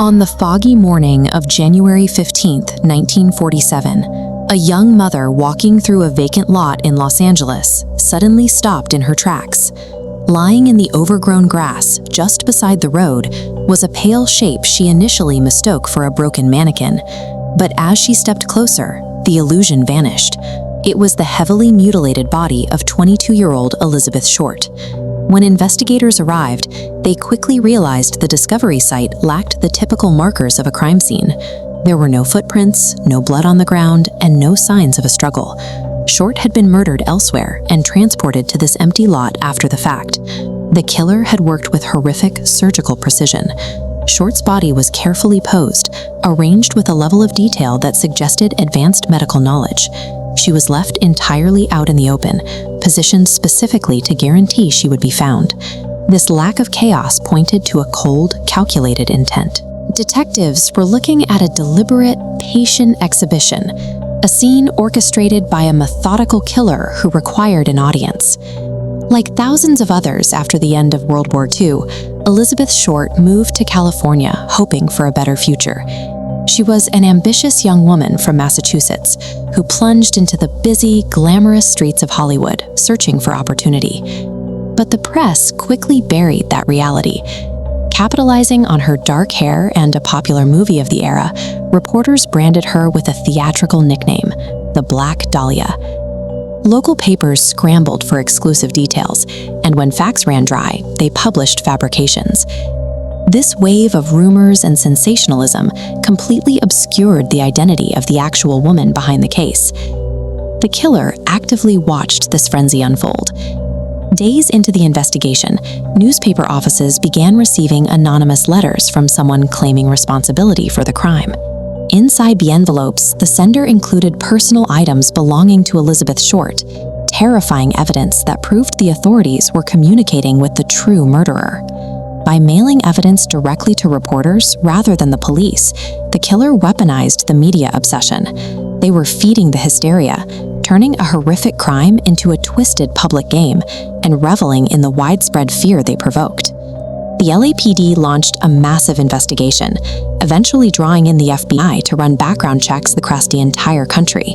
On the foggy morning of January 15, 1947, a young mother walking through a vacant lot in Los Angeles suddenly stopped in her tracks. Lying in the overgrown grass just beside the road was a pale shape she initially mistook for a broken mannequin, but as she stepped closer, the illusion vanished. It was the heavily mutilated body of 22-year-old Elizabeth Short. When investigators arrived, they quickly realized the discovery site lacked the typical markers of a crime scene. There were no footprints, no blood on the ground, and no signs of a struggle. Short had been murdered elsewhere and transported to this empty lot after the fact. The killer had worked with horrific surgical precision. Short's body was carefully posed, arranged with a level of detail that suggested advanced medical knowledge. She was left entirely out in the open, positioned specifically to guarantee she would be found. This lack of chaos pointed to a cold, calculated intent. Detectives were looking at a deliberate, patient exhibition, a scene orchestrated by a methodical killer who required an audience. Like thousands of others after the end of World War II, Elizabeth Short moved to California hoping for a better future. She was an ambitious young woman from Massachusetts who plunged into the busy, glamorous streets of Hollywood, searching for opportunity. But the press quickly buried that reality. Capitalizing on her dark hair and a popular movie of the era, reporters branded her with a theatrical nickname, the Black Dahlia. Local papers scrambled for exclusive details, and when facts ran dry, they published fabrications. This wave of rumors and sensationalism completely obscured the identity of the actual woman behind the case. The killer actively watched this frenzy unfold. Days into the investigation, newspaper offices began receiving anonymous letters from someone claiming responsibility for the crime. Inside the envelopes, the sender included personal items belonging to Elizabeth Short, terrifying evidence that proved the authorities were communicating with the true murderer. By mailing evidence directly to reporters rather than the police, the killer weaponized the media obsession. They were feeding the hysteria, turning a horrific crime into a twisted public game and reveling in the widespread fear they provoked. The LAPD launched a massive investigation, eventually drawing in the FBI to run background checks across the entire country.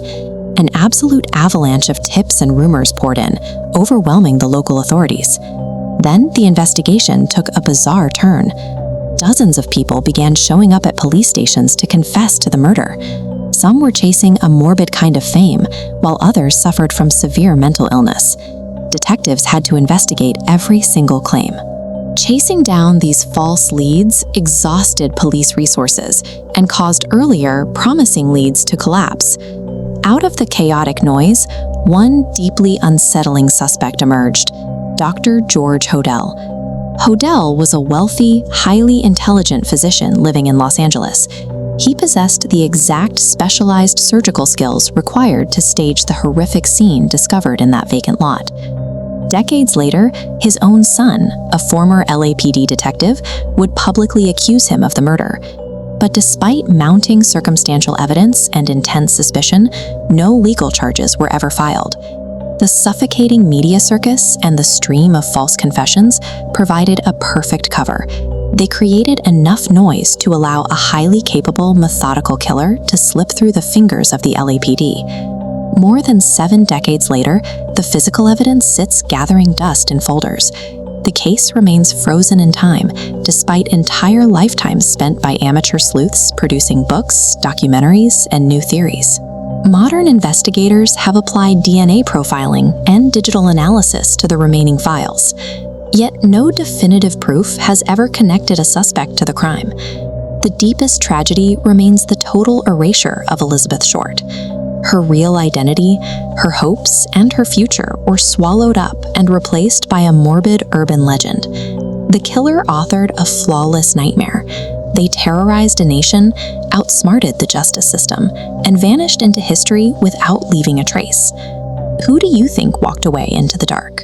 An absolute avalanche of tips and rumors poured in, overwhelming the local authorities. Then the investigation took a bizarre turn. Dozens of people began showing up at police stations to confess to the murder. Some were chasing a morbid kind of fame, while others suffered from severe mental illness. Detectives had to investigate every single claim. Chasing down these false leads exhausted police resources and caused earlier, promising leads to collapse. Out of the chaotic noise, one deeply unsettling suspect emerged: Dr. George Hodel. Hodel was a wealthy, highly intelligent physician living in Los Angeles. He possessed the exact specialized surgical skills required to stage the horrific scene discovered in that vacant lot. Decades later, his own son, a former LAPD detective, would publicly accuse him of the murder. But despite mounting circumstantial evidence and intense suspicion, no legal charges were ever filed. The suffocating media circus and the stream of false confessions provided a perfect cover. They created enough noise to allow a highly capable, methodical killer to slip through the fingers of the LAPD. More than 7 decades later, the physical evidence sits gathering dust in folders. The case remains frozen in time, despite entire lifetimes spent by amateur sleuths producing books, documentaries, and new theories. Modern investigators have applied DNA profiling and digital analysis to the remaining files. Yet no definitive proof has ever connected a suspect to the crime. The deepest tragedy remains the total erasure of Elizabeth Short. Her real identity, her hopes, and her future were swallowed up and replaced by a morbid urban legend. The killer authored a flawless nightmare. They terrorized a nation, outsmarted the justice system, and vanished into history without leaving a trace. Who do you think walked away into the dark?